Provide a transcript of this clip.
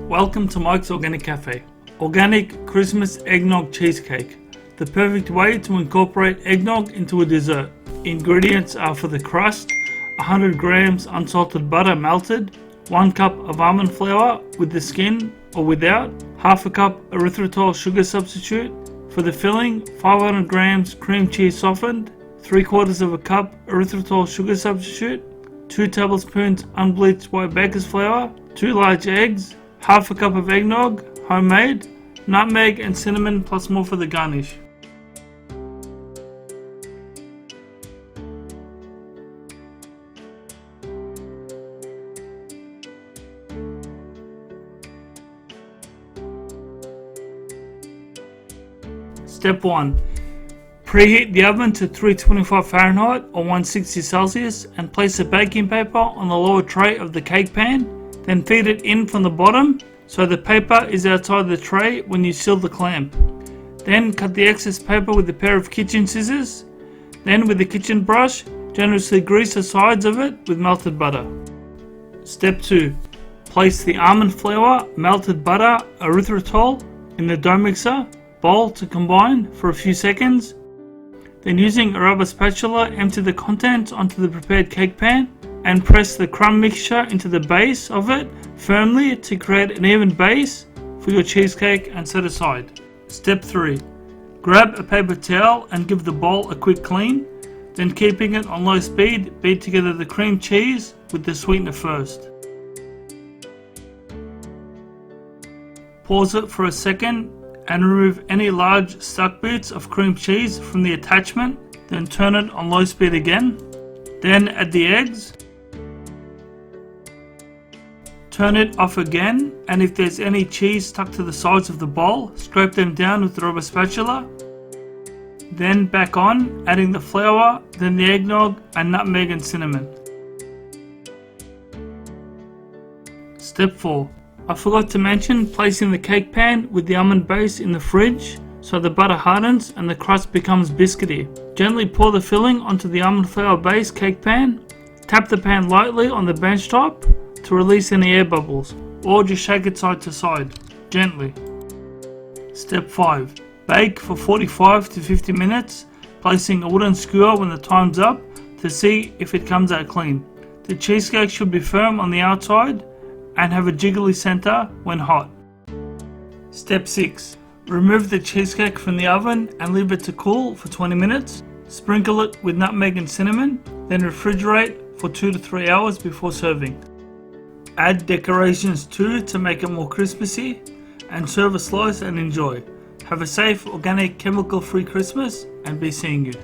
Welcome to Mike's Organic Cafe. Organic Christmas eggnog cheesecake. The perfect way to incorporate eggnog into a dessert. Ingredients are for the crust: 100 grams unsalted butter melted, 1 cup of almond flour with the skin or without, half a cup erythritol sugar substitute. For the filling, 500 grams cream cheese softened, 3/4 of a cup erythritol sugar substitute, 2 tablespoons unbleached white baker's flour, 2 large eggs, half a cup of eggnog, homemade, nutmeg and cinnamon plus more for the garnish. Step 1. Preheat the oven to 325 Fahrenheit or 160 Celsius and place the baking paper on the lower tray of the cake pan. Then feed it in from the bottom so the paper is outside the tray when you seal the clamp. Then cut the excess paper with a pair of kitchen scissors. Then with the kitchen brush, generously grease the sides of it with melted butter. Step 2. Place the almond flour, melted butter, erythritol in the dough mixer bowl to combine for a few seconds. Then using a rubber spatula, empty the contents onto the prepared cake pan and press the crumb mixture into the base of it firmly to create an even base for your cheesecake and set aside. Step 3. Grab a paper towel and give the bowl a quick clean. Then keeping it on low speed, beat together the cream cheese with the sweetener first. Pause it for a second and remove any large stuck bits of cream cheese from the attachment. Then turn it on low speed again. Then add the eggs. Turn it off again, and if there's any cheese stuck to the sides of the bowl, scrape them down with the rubber spatula. Then back on, adding the flour, then the eggnog and nutmeg and cinnamon. Step 4. I forgot to mention placing the cake pan with the almond base in the fridge so the butter hardens and the crust becomes biscuity. Gently pour the filling onto the almond flour base cake pan. Tap the pan lightly on the bench top to release any air bubbles, or just shake it side to side, gently. Step 5. Bake for 45 to 50 minutes, placing a wooden skewer when the time's up to see if it comes out clean. The cheesecake should be firm on the outside and have a jiggly center when hot. Step 6. Remove the cheesecake from the oven and leave it to cool for 20 minutes. Sprinkle it with nutmeg and cinnamon, then refrigerate for 2 to 3 hours before serving. Add decorations too to make it more Christmassy, and serve a slice and enjoy. Have a safe, organic, chemical-free Christmas, and be seeing you.